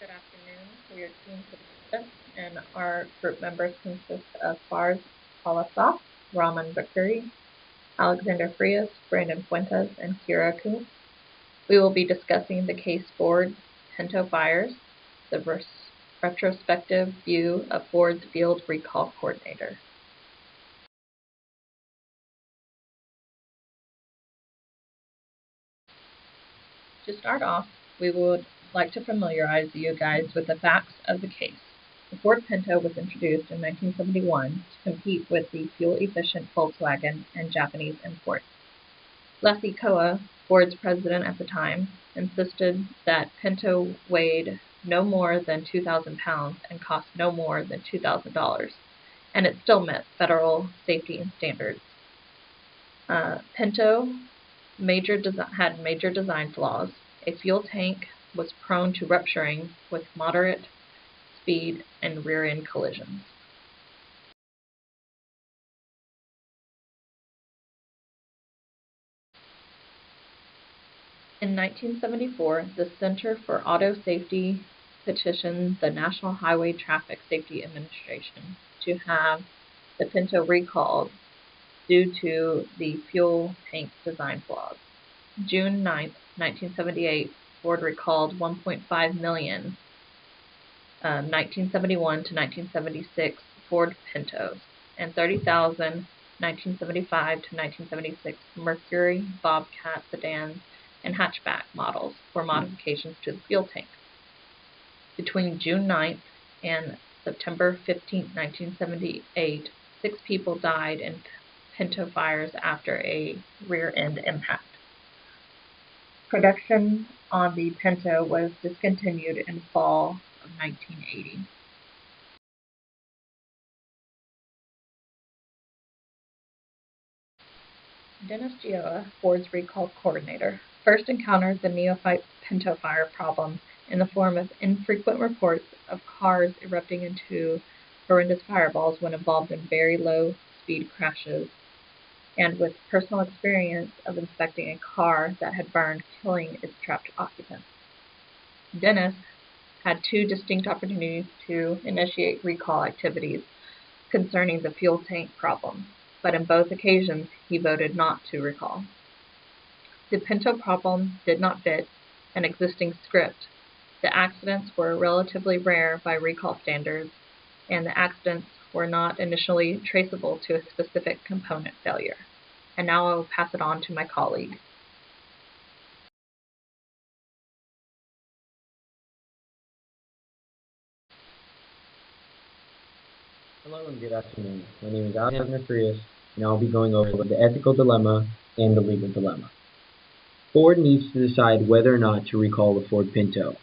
Good afternoon. We are team participants, and our group members consist of Fars Palasaf, Raman Bakuri, Alexander Frias, Brandon Fuentes, and Kira Kuntz. We will be discussing the case Ford Pinto fires, the retrospective view of Ford's field recall coordinator. To start off, we would like to familiarize you guys with the facts of the case. The Ford Pinto was introduced in 1971 to compete with the fuel-efficient Volkswagen and Japanese imports. Leslie Koa, Ford's president at the time, insisted that Pinto weighed no more than 2,000 pounds and cost no more than $2,000, and it still met federal safety and standards. Pinto had major design flaws. A fuel tank was prone to rupturing with moderate speed and rear-end collisions. In 1974, the Center for Auto Safety petitioned the National Highway Traffic Safety Administration to have the Pinto recalled due to the fuel tank design flaws. June 9, 1978, Ford recalled 1.5 million 1971 to 1976 Ford Pintos and 30,000 1975 to 1976 Mercury Bobcat sedans and hatchback models for modifications to the fuel tank. Between June 9th and September 15, 1978, 6 people died in Pinto fires after a rear-end impact. Production on the Pinto was discontinued in fall of 1980. Dennis Gioia, Ford's recall coordinator, first encountered the neophyte Pinto fire problem in the form of infrequent reports of cars erupting into horrendous fireballs when involved in very low-speed crashes, and with personal experience of inspecting a car that had burned, killing its trapped occupants. Dennis had 2 distinct opportunities to initiate recall activities concerning the fuel tank problem, but in both occasions he voted not to recall. The Pinto problem did not fit an existing script. The accidents were relatively rare by recall standards, and the accidents were not initially traceable to a specific component failure. And now I will pass it on to my colleague. Hello and good afternoon. My name is Alexander Frias, and I'll be going over the ethical dilemma and the legal dilemma. Ford needs to decide whether or not to recall the Ford Pinto.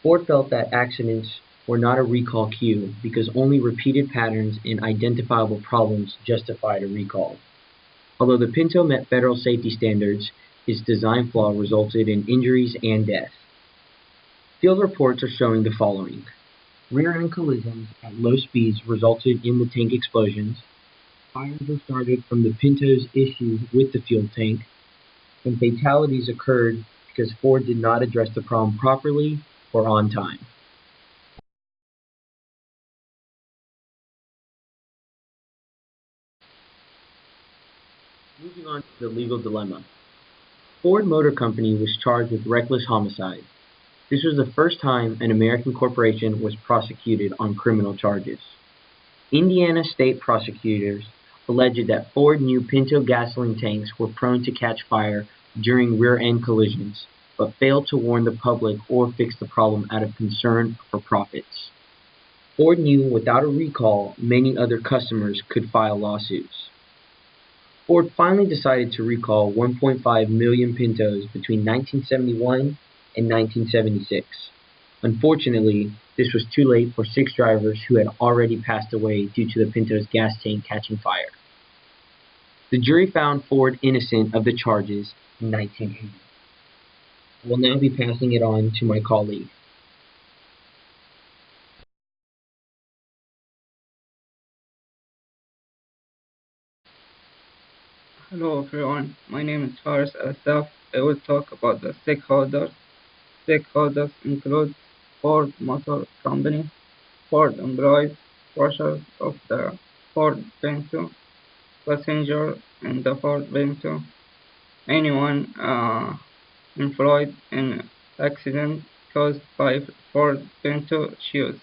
Ford felt that accidents were not a recall cue because only repeated patterns and identifiable problems justified a recall. Although the Pinto met federal safety standards, its design flaw resulted in injuries and death. Field reports are showing the following. Rear-end collisions at low speeds resulted in the tank explosions. Fires were started from the Pinto's issues with the fuel tank, and fatalities occurred because Ford did not address the problem properly or on time. Moving on to the legal dilemma. Ford Motor Company was charged with reckless homicide. This was the first time an American corporation was prosecuted on criminal charges. Indiana state prosecutors alleged that Ford knew Pinto gasoline tanks were prone to catch fire during rear-end collisions, but failed to warn the public or fix the problem out of concern for profits. Ford knew without a recall many other customers could file lawsuits. Ford finally decided to recall 1.5 million Pintos between 1971 and 1976. Unfortunately, this was too late for 6 drivers who had already passed away due to the Pinto's gas tank catching fire. The jury found Ford innocent of the charges in 1980. I will now be passing it on to my colleague. Hello everyone, my name is Faris Asaf. I will talk about the stakeholders. Stakeholders include Ford Motor Company. Ford employs portions of the Ford Pinto passenger in the Ford Pinto. Anyone employed in accident caused by Ford Pinto shoes.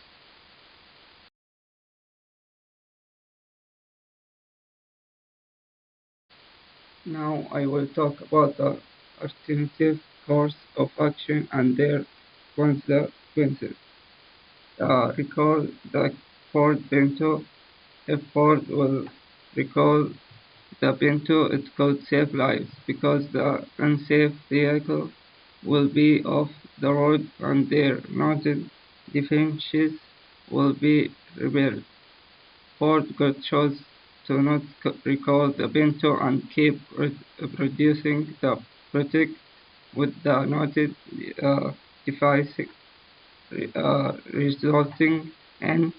Now I will talk about the alternative course of action and their consequences. Recall the Ford Pinto. If Ford will recall the Pinto, it could save lives because the unsafe vehicle will be off the road and their noted defenses will be repaired. Ford could choose to not recall the Pinto and keep producing the product with the noted devices, resulting in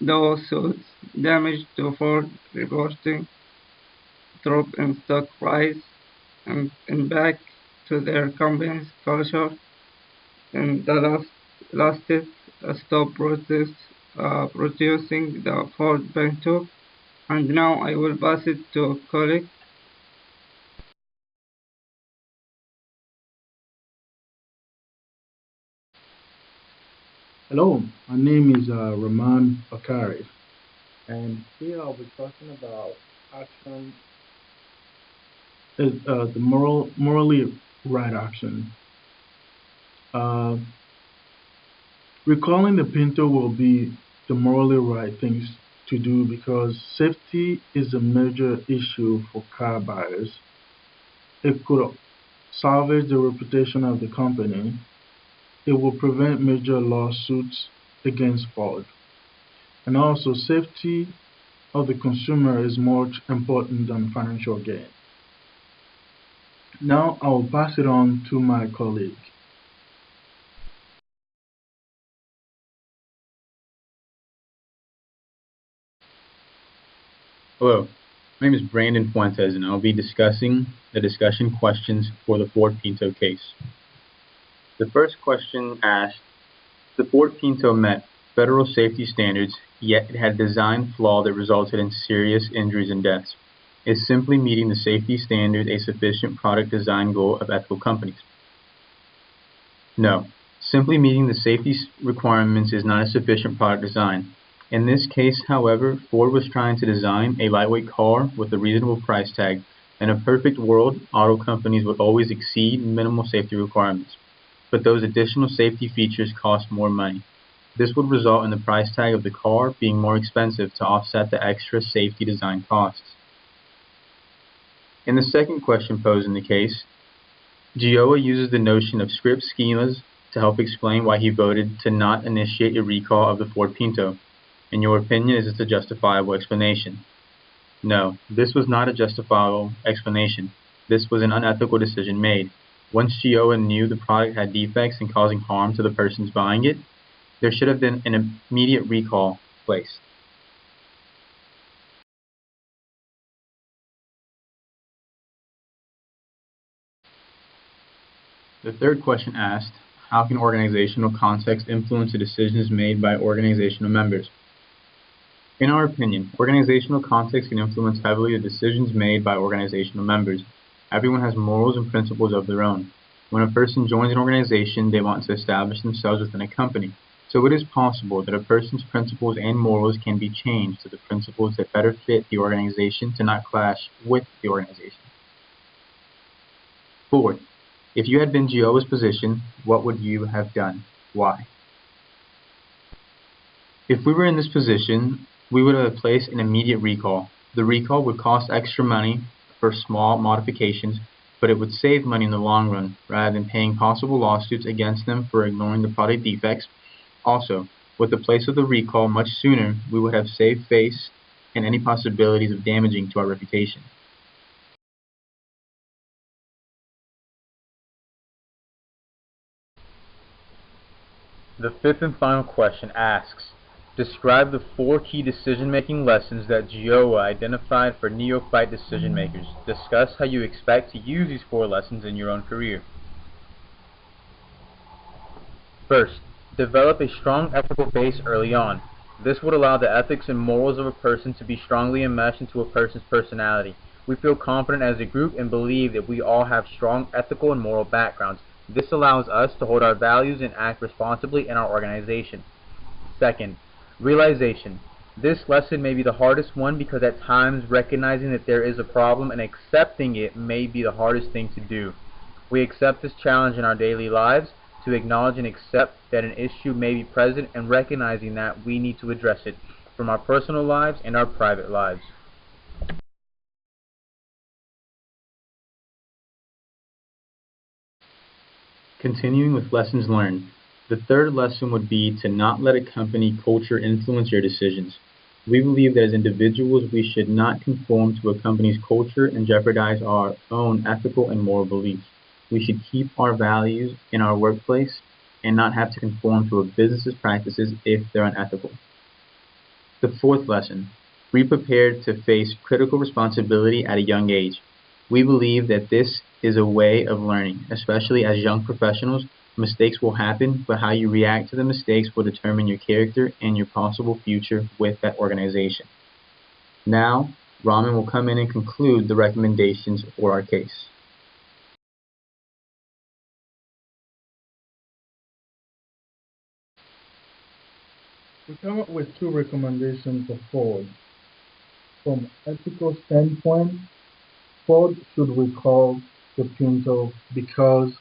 lawsuits, damage to Ford reporting, drop in stock price, and impact to their company's culture. And the lasted stop producing the Ford Pinto. And now I will pass it to a colleague. Hello, my name is Rahman Bakari, and here I'll be talking about action, the morally right action. Uh, Recalling the Pinto will be the morally right things to do because safety is a major issue for car buyers. It could salvage the reputation of the company. It will prevent major lawsuits against Ford. And also, safety of the consumer is more important than financial gain. Now I will pass it on to my colleague. Hello, my name is Brandon Fuentes, and I'll be discussing the discussion questions for the Ford Pinto case. The first question asked, the Ford Pinto met federal safety standards, yet it had a design flaw that resulted in serious injuries and deaths. Is simply meeting the safety standard a sufficient product design goal of ethical companies? No. Simply meeting the safety requirements is not a sufficient product design. In this case, however, Ford was trying to design a lightweight car with a reasonable price tag. In a perfect world, auto companies would always exceed minimal safety requirements, but those additional safety features cost more money. This would result in the price tag of the car being more expensive to offset the extra safety design costs. In the second question posed in the case, Gioia uses the notion of script schemas to help explain why he voted to not initiate a recall of the Ford Pinto. In your opinion, is this a justifiable explanation? No, this was not a justifiable explanation. This was an unethical decision made. Once Gioia knew the product had defects and causing harm to the persons buying it, there should have been an immediate recall placed. The third question asked, how can organizational context influence the decisions made by organizational members? In our opinion, organizational context can influence heavily the decisions made by organizational members. Everyone has morals and principles of their own. When a person joins an organization, they want to establish themselves within a company. So it is possible that a person's principles and morals can be changed to the principles that better fit the organization to not clash with the organization. Fourth, if you had been Gioia's position, what would you have done? Why? If we were in this position, we would have placed an immediate recall. The recall would cost extra money for small modifications, but it would save money in the long run, rather than paying possible lawsuits against them for ignoring the product defects. Also, with the place of the recall much sooner, we would have saved face and any possibilities of damaging to our reputation. The fifth and final question asks, describe the 4 key decision-making lessons that Gioia identified for neophyte decision makers. Discuss how you expect to use these 4 lessons in your own career. First, Develop a strong ethical base early on. This would allow the ethics and morals of a person to be strongly enmeshed into a person's personality. We feel confident as a group and believe that we all have strong ethical and moral backgrounds. This allows us to hold our values and act responsibly in our organization. Second, realization. This lesson may be the hardest one because at times recognizing that there is a problem and accepting it may be the hardest thing to do. We accept this challenge in our daily lives to acknowledge and accept that an issue may be present and recognizing that we need to address it from our personal lives and our private lives. Continuing with lessons learned, the third lesson would be to not let a company culture influence your decisions. We believe that as individuals, we should not conform to a company's culture and jeopardize our own ethical and moral beliefs. We should keep our values in our workplace and not have to conform to a business's practices if they're unethical. The fourth lesson, be prepared to face critical responsibility at a young age. We believe that this is a way of learning, especially as young professionals. Mistakes will happen, but how you react to the mistakes will determine your character and your possible future with that organization. Now, Raman will come in and conclude the recommendations for our case. We come up with two recommendations for Ford. From ethical standpoint, Ford should recall the Pinto because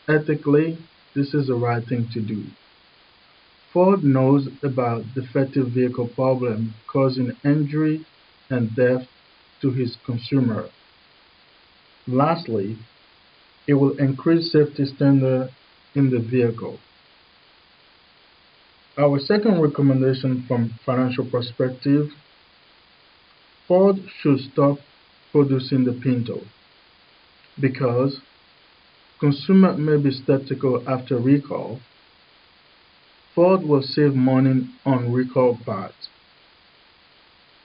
ethically, this is the right thing to do. Ford knows about defective vehicle problem causing injury and death to his consumer. Lastly, it will increase safety standard in the vehicle. Our second recommendation from financial perspective, Ford should stop producing the Pinto because consumer may be skeptical after recall. Ford will save money on recall parts.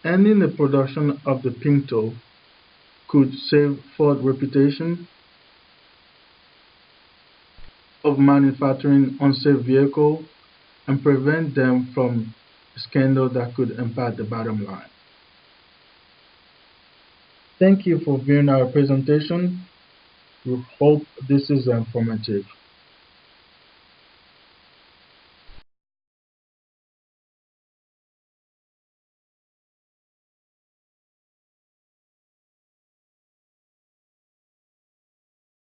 Ending the production of the Pinto could save Ford reputation of manufacturing unsafe vehicles and prevent them from a scandal that could impact the bottom line. Thank you for viewing our presentation. We hope this is informative.